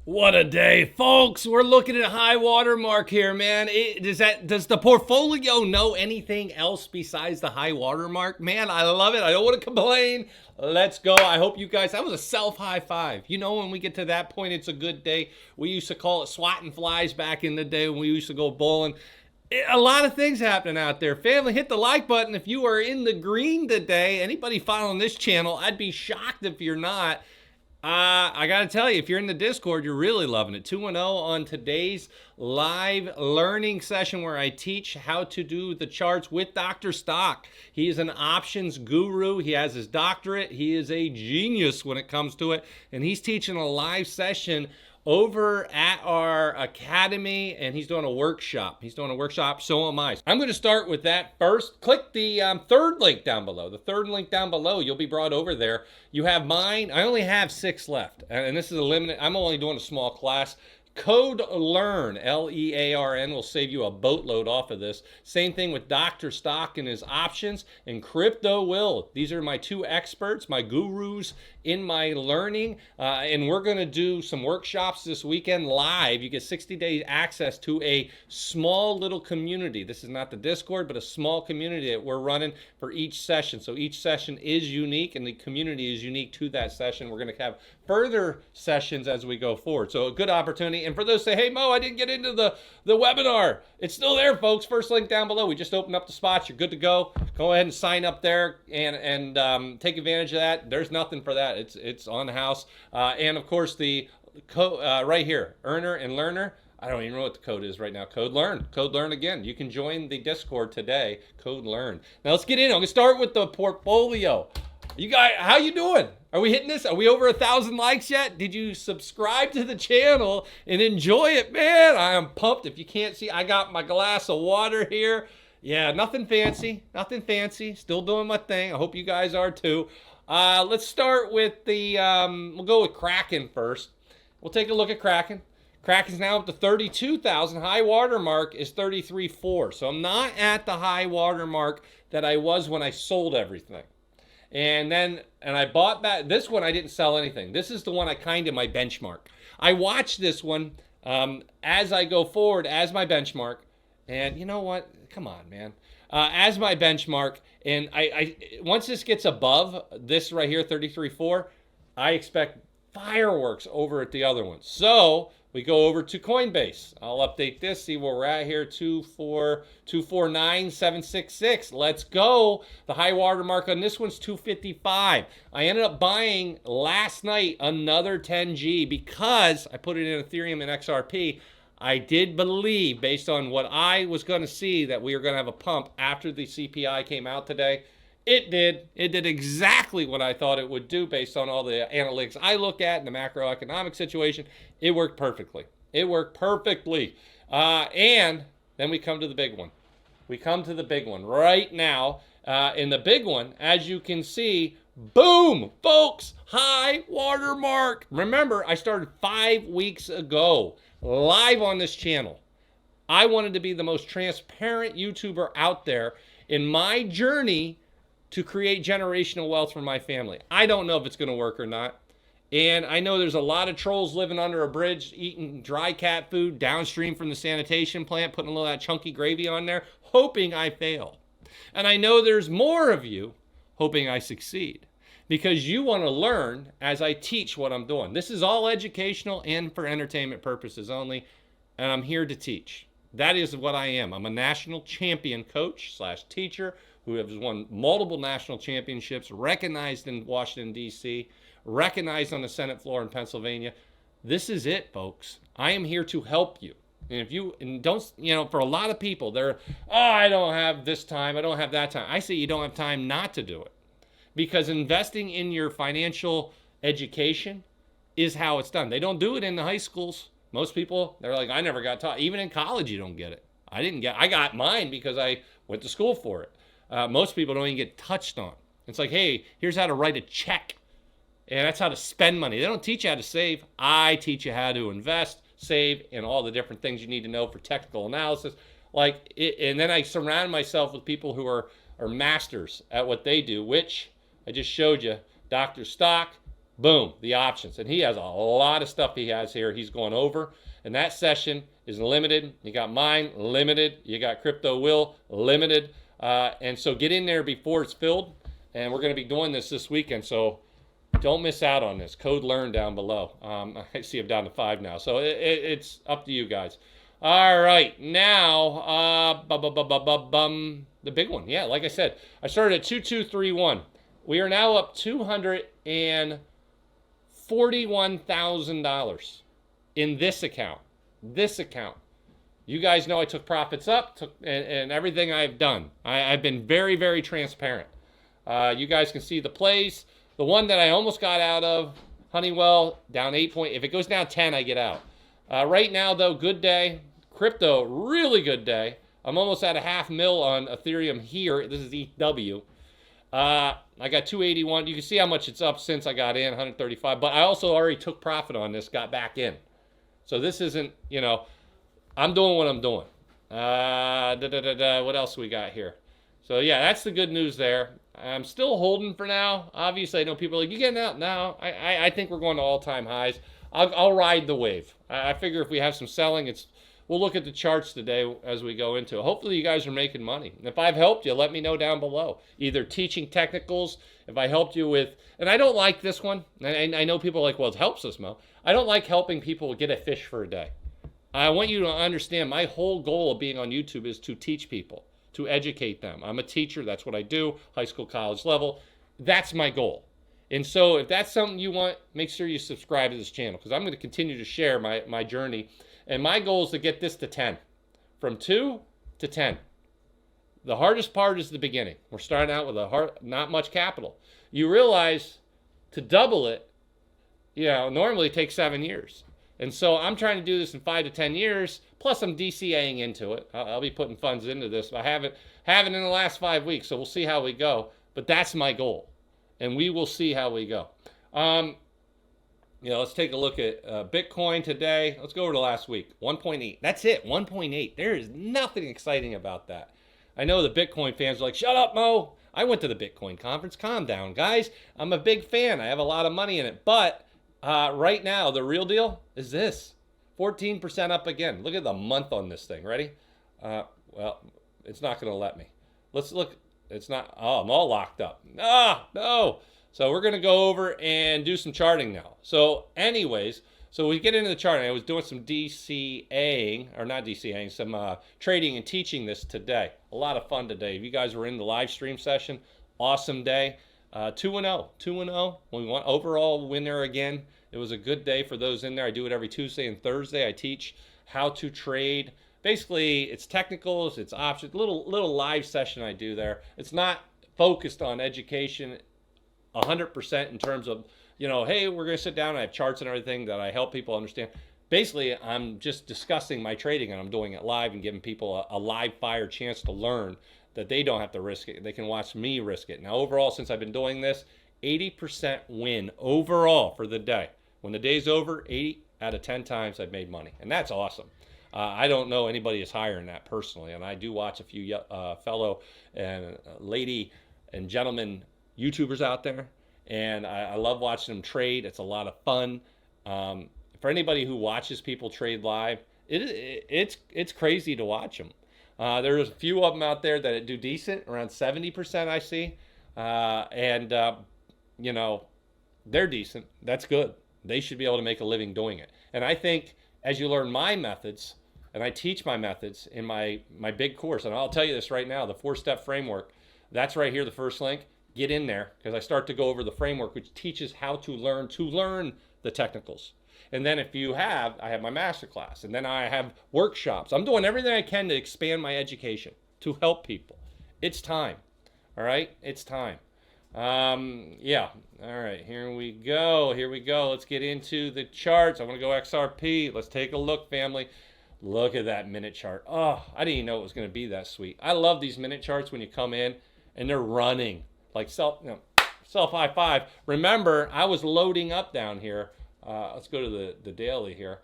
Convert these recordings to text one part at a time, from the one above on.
What a day, folks. We're looking at high water mark here, man. Does the portfolio know anything else besides the high water mark? Man, I love it. I don't want to complain. Let's go. I hope you guys, that was a self high five. You know, when we get to that point, it's a good day. We used to call it swatting flies back in the day when we used to go bowling. A lot of things happening out there. Family, hit the like button if you are in the green today. Anybody following this channel, I'd be shocked if you're not. I got to tell you, if you're in the Discord, you're really loving it. 2-0 on today's live learning session where I teach how to do the charts with Dr. Stock. He is an options guru. He has his doctorate. He is a genius when it comes to it. And he's teaching a live session over at our academy, and he's doing a workshop. So am I. I'm going to start with that first. Click the third link down below. The third link down below, you'll be brought over there. You have mine. I only have 6 left, and this is a limited. I'm only doing a small class. Code LEARN, L-E-A-R-N, will save you a boatload off of this. Same thing with Dr. Stock and his options, and Crypto Will. These are my 2 experts, my gurus in my learning, and we're going to do some workshops this weekend live. You get 60 days access to a small little community. This is not the Discord, but a small community that we're running for each session. So each session is unique, and the community is unique to that session. We're going to have further sessions as we go forward. So a good opportunity. And for those who say, hey, Mo, I didn't get into the webinar. It's still there, folks. First link down below. We just opened up the spots. You're good to go. Go ahead and sign up there and take advantage of that. There's nothing for that. It's on the house. And of course, the right here, earner and learner. I don't even know what the code is right now. Code LEARN. Code LEARN again. You can join the Discord today. Code LEARN. Now let's get in. I'm going to start with the portfolio. You guys, how you doing? Are we hitting this? Are we over 1,000 likes yet? Did you subscribe to the channel and enjoy it? Man, I am pumped. If you can't see, I got my glass of water here. Yeah, nothing fancy. Nothing fancy. Still doing my thing. I hope you guys are too. Let's start with the, we'll go with Kraken first. We'll take a look at Kraken. Kraken's now up to 32,000. High water mark is 33.4. So I'm not at the high water mark that I was when I sold everything. And I bought back this one. I didn't sell anything. This is the one I kind of my benchmark. I watch this one as I go forward as my benchmark. And you know what? Come on, man. As my benchmark. And I once this gets above this right here, 33.4, I expect fireworks over at the other one. So we go over to Coinbase. I'll update this, see where we're at here, 249,766. Let's go. The high water mark on this one's 255. I ended up buying last night another 10G because I put it in Ethereum and XRP. I did believe, based on what I was going to see, that we were going to have a pump after the CPI came out today. It did. It did exactly what I thought it would do based on all the analytics I look at and the macroeconomic situation. It worked perfectly. It worked perfectly. And then we come to the big one. We come to the big one right now. In the big one, as you can see, boom, folks, high water mark. Remember, I started 5 weeks ago live on this channel. I wanted to be the most transparent YouTuber out there in my journey to create generational wealth for my family. I don't know if it's going to work or not. And I know there's a lot of trolls living under a bridge, eating dry cat food downstream from the sanitation plant, putting a little of that chunky gravy on there, hoping I fail. And I know there's more of you hoping I succeed because you want to learn as I teach what I'm doing. This is all educational and for entertainment purposes only, and I'm here to teach. That is what I am. I'm a national champion coach / teacher who has won multiple national championships, recognized in Washington, D.C., recognized on the Senate floor in Pennsylvania. This is it, folks. I am here to help you. And if you don't, for a lot of people, they're, I don't have this time, I don't have that time. I say you don't have time not to do it. Because investing in your financial education is how it's done. They don't do it in the high schools. Most people, they're like, I never got taught. Even in college, you don't get it. I got mine because I went to school for it. Most people don't even get touched on. It's like, hey, here's how to write a check. And that's how to spend money. They don't teach you how to save. I teach you how to invest, save, and all the different things you need to know for technical analysis. And then I surround myself with people who are masters at what they do, which I just showed you. Dr. Stock, Boom, the options. And he has a lot of stuff he has here he's going over. And that session is limited. You got mine, limited. You got Crypto Will, limited. And so get in there before it's filled. And we're going to be doing this weekend. So don't miss out on this. Code LEARN down below. I see I'm down to 5 now. So it's up to you guys. All right. Now, the big one. Yeah, like I said, I started at 2231. We are now up $241,000 in this account. This account. You guys know I took profits up and everything I've done. I've been very, very transparent. You guys can see the plays. The one that I almost got out of, Honeywell, down 8 point. If it goes down 10, I get out. Right now, though, good day. Crypto, really good day. I'm almost at $500,000 on Ethereum here. This is ETH. I got 281. You can see how much it's up since I got in, 135. But I also already took profit on this, got back in. So this isn't, I'm doing what I'm doing. What else we got here? So yeah, that's the good news there. I'm still holding for now. Obviously, I know people are like, you getting out now? I think we're going to all-time highs. I'll ride the wave. I figure if we have some selling, we'll look at the charts today as we go into it. Hopefully, you guys are making money. And if I've helped you, let me know down below. Either teaching technicals, if I helped you with, and I don't like this one. And I know people are like, well, it helps us, Mo. I don't like helping people get a fish for a day. I want you to understand my whole goal of being on YouTube is to teach people, to educate them. I'm a teacher. That's what I do, high school, college level. That's my goal. And so if that's something you want, make sure you subscribe to this channel because I'm going to continue to share my journey. And my goal is to get this to 10, from 2 to 10. The hardest part is the beginning. We're starting out with not much capital. You realize to double it, normally it takes 7 years. And so I'm trying to do this in 5 to 10 years, plus I'm DCAing into it. I'll be putting funds into this. I haven't in the last 5 weeks, so we'll see how we go. But that's my goal, and we will see how we go. Let's take a look at Bitcoin today. Let's go over to last week, 1.8. That's it, 1.8. There is nothing exciting about that. I know the Bitcoin fans are like, shut up, Mo. I went to the Bitcoin conference. Calm down, guys. I'm a big fan. I have a lot of money in it, but right now, the real deal is this. 14% up again. Look at the month on this thing. Ready? Well, it's not going to let me. Let's look. It's not. Oh, I'm all locked up. No. So we're going to go over and do some charting now. So anyways, so we get into the charting. I was doing some DCAing, or not DCAing, some trading and teaching this today. A lot of fun today. If you guys were in the live stream session, awesome day. 2-0. 2-0. We want overall winner again. It was a good day for those in there. I do it every Tuesday and Thursday. I teach how to trade. Basically, it's technicals, it's options, little live session I do there. It's not focused on education 100% in terms of, hey, we're going to sit down and I have charts and everything that I help people understand. Basically, I'm just discussing my trading and I'm doing it live and giving people a live fire chance to learn that they don't have to risk it. They can watch me risk it. Now, overall, since I've been doing this, 80% win overall for the day. When the day's over, 8 out of 10 times I've made money. And that's awesome. I don't know anybody is higher than that personally. And I do watch a few fellow and lady and gentlemen YouTubers out there. And I love watching them trade. It's a lot of fun. For anybody who watches people trade live, it's crazy to watch them. There's a few of them out there that do decent, around 70% I see. They're decent. That's good. They should be able to make a living doing it. And I think as you learn my methods, and I teach my methods in my big course, and I'll tell you this right now, the 4-step framework, that's right here, the first link. Get in there because I start to go over the framework, which teaches how to learn the technicals. And then I have my masterclass, and then I have workshops. I'm doing everything I can to expand my education, to help people. It's time. All right? It's time. Yeah. All right. Here we go. Let's get into the charts. I'm going to go XRP. Let's take a look, family. Look at that minute chart. Oh, I didn't even know it was going to be that sweet. I love these minute charts when you come in and they're running like self high five. Remember, I was loading up down here. Let's go to the daily here.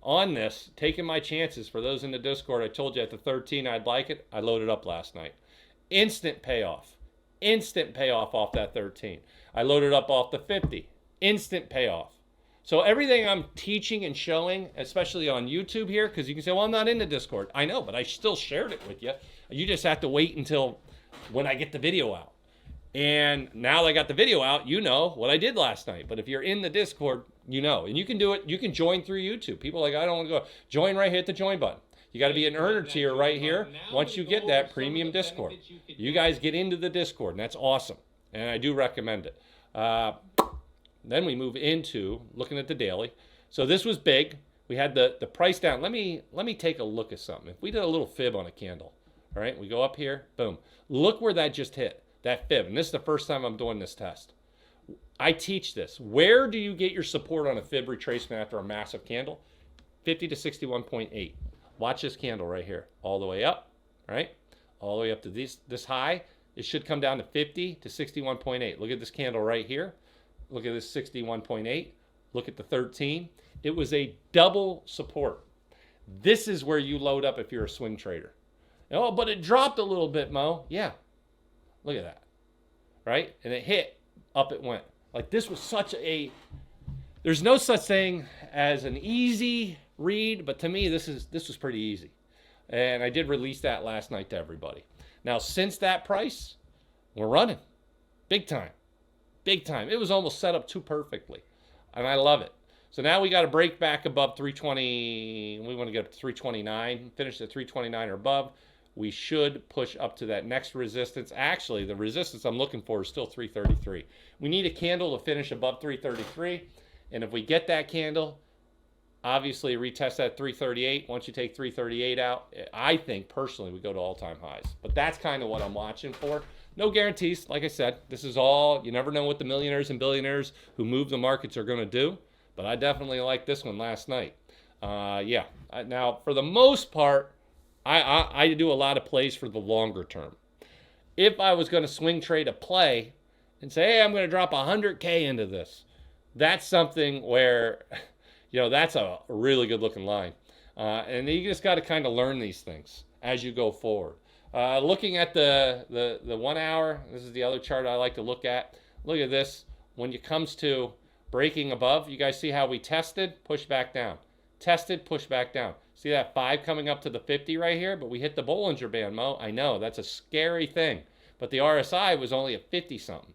On this, taking my chances. For those in the Discord, I told you at the 13 I'd like it. I loaded up last night. Instant payoff off that 13. I loaded up off the 50. instant payoff. So everything I'm teaching and showing, especially on YouTube here, because you can say, well, I'm not in the Discord. I know, but I still shared it with you. You just have to wait until when I get the video out. And now that I got the video out, you know what I did last night. But if you're in the Discord, you know. And you can do it. You can join through YouTube. People are like, I don't want to go. Join right here at the join button. You got to be an earner tier right here. Once you get that premium Discord, you guys get into the Discord, and that's awesome. And I do recommend it. Then we move into looking at the daily. So this was big. We had the price down. Let me take a look at something. If we did a little fib on a candle, all right, we go up here, boom. Look where that just hit, that fib. And this is the first time I'm doing this test. I teach this. Where do you get your support on a fib retracement after a massive candle? 50 to 61.8. Watch this candle right here, all the way up, right? All the way up to this high. It should come down to 50 to 61.8. Look at this candle right here. Look at this 61.8. Look at the 13. It was a double support. This is where you load up if you're a swing trader. Oh, but it dropped a little bit, Mo. Yeah. Look at that. Right? And it hit. Up it went. Like this was such a... There's no such thing as an easy read, but to me, this was pretty easy. And I did release that last night to everybody. Now, since that price, we're running. Big time. Big time. It was almost set up too perfectly. And I love it. So now we got to break back above 320. We want to get up to 329. Finish at 329 or above. We should push up to that next resistance. Actually, the resistance I'm looking for is still 333. We need a candle to finish above 333. And if we get that candle, obviously retest that 338. Once you take 338 out, I think personally we go to all-time highs. But that's kind of what I'm watching for. No guarantees. Like I said, this is all, you never know what the millionaires and billionaires who move the markets are going to do. But I definitely like this one last night. Yeah. Now, for the most part, I do a lot of plays for the longer term. If I was going to swing trade a play and say, hey, I'm going to drop 100K into this, that's something where, you know, that's a really good looking line. And you just got to kind of learn these things as you go forward. Looking at the 1 hour, this is the other chart I like to look at. Look at this. When it comes to breaking above, you guys see how we tested, push back down. Tested, push back down. See that 5 coming up to the 50 right here? But we hit the Bollinger Band, Mo. I know, that's a scary thing. But the RSI was only at 50-something.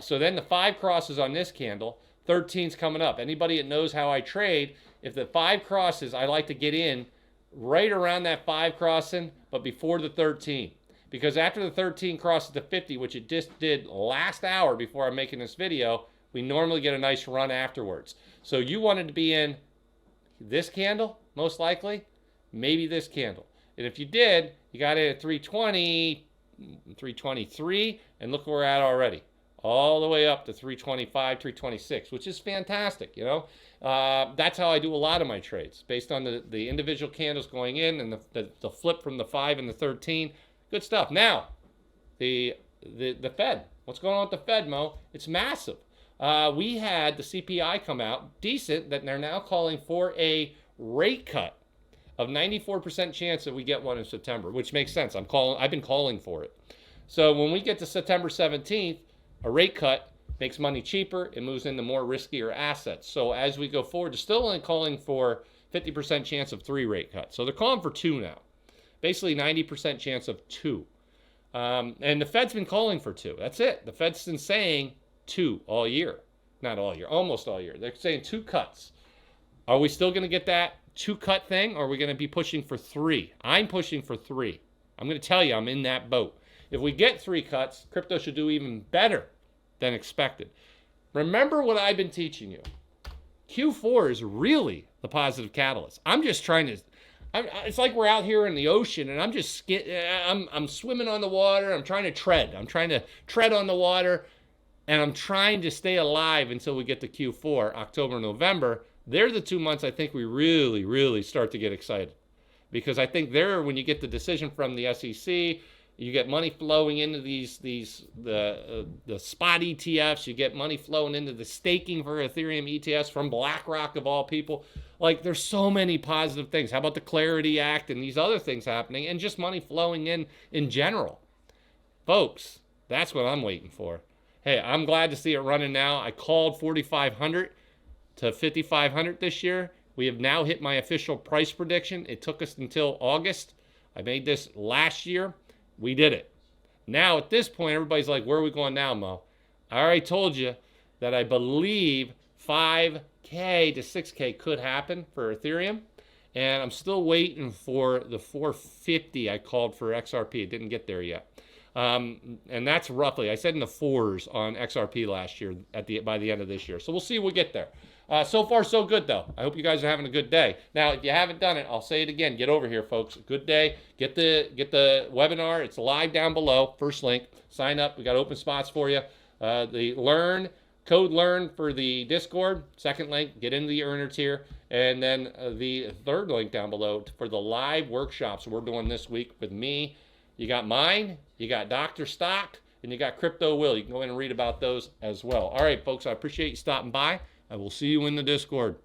So then the 5 crosses on this candle. 13's coming up. Anybody that knows how I trade, if the 5 crosses, I like to get in right around that 5 crossing, but before the 13. Because after the 13 crosses to 50, which it just did last hour before I'm making this video, we normally get a nice run afterwards. So you wanted to be in this candle, most likely, maybe this candle. And if you did, you got in at 320, 323, and look where we're at already. All the way up to 325, 326, which is fantastic, you know. That's how I do a lot of my trades, based on the individual candles going in and the flip from the 5 and the 13. Good stuff. Now, the Fed. What's going on with the Fed, Mo? It's massive. We had the CPI come out, decent, that they're now calling for a rate cut of 94% chance that we get one in September, which makes sense. I've been calling for it. So when we get to September 17th, a rate cut makes money cheaper. It moves into more riskier assets. So as we go forward, they're still only calling for 50% chance of 3 rate cuts. So they're calling for 2 now. Basically 90% chance of 2. And the Fed's been calling for 2. That's it. The Fed's been saying 2 all year. Not all year, almost all year. They're saying 2 cuts. Are we still going to get that 2-cut thing, or are we going to be pushing for 3? I'm pushing for 3. I'm going to tell you, I'm in that boat. If we get 3 cuts, crypto should do even better than expected. Remember what I've been teaching you. Q4 is really the positive catalyst. I'm just trying to... it's like we're out here in the ocean, and I'm just... I'm swimming on the water. I'm trying to tread. I'm trying to tread on the water, and I'm trying to stay alive until we get to Q4, October, November. They're the 2 months I think we really, really start to get excited. Because I think there, when you get the decision from the SEC... You get money flowing into the spot ETFs. You get money flowing into the staking for Ethereum ETFs from BlackRock of all people. Like, there's so many positive things. How about the Clarity Act and these other things happening, and just money flowing in general? Folks, that's what I'm waiting for. hey, I'm glad to see it running now. I called 4,500 to 5,500 this year. We have now hit my official price prediction. It took us until August. I made this last year. We did it. Now at this point, everybody's like, where are we going now, Mo? I already told you that I believe 5K to 6K could happen for Ethereum. And I'm still waiting for the 450 I called for XRP. It didn't get there yet. And that's roughly, I said in the fours on XRP last year by the end of this year. So we'll see if we get there. So far, so good, though. I hope you guys are having a good day. Now, if you haven't done it, I'll say it again. Get over here, folks. Good day. Get the webinar. It's live down below. First link. Sign up. We got open spots for you. The code learn for the Discord. Second link. Get into the earner tier. And then the third link down below for the live workshops we're doing this week with me. You got mine. You got Dr. Stock. And you got Crypto Will. You can go in and read about those as well. All right, folks. I appreciate you stopping by. I will see you in the Discord.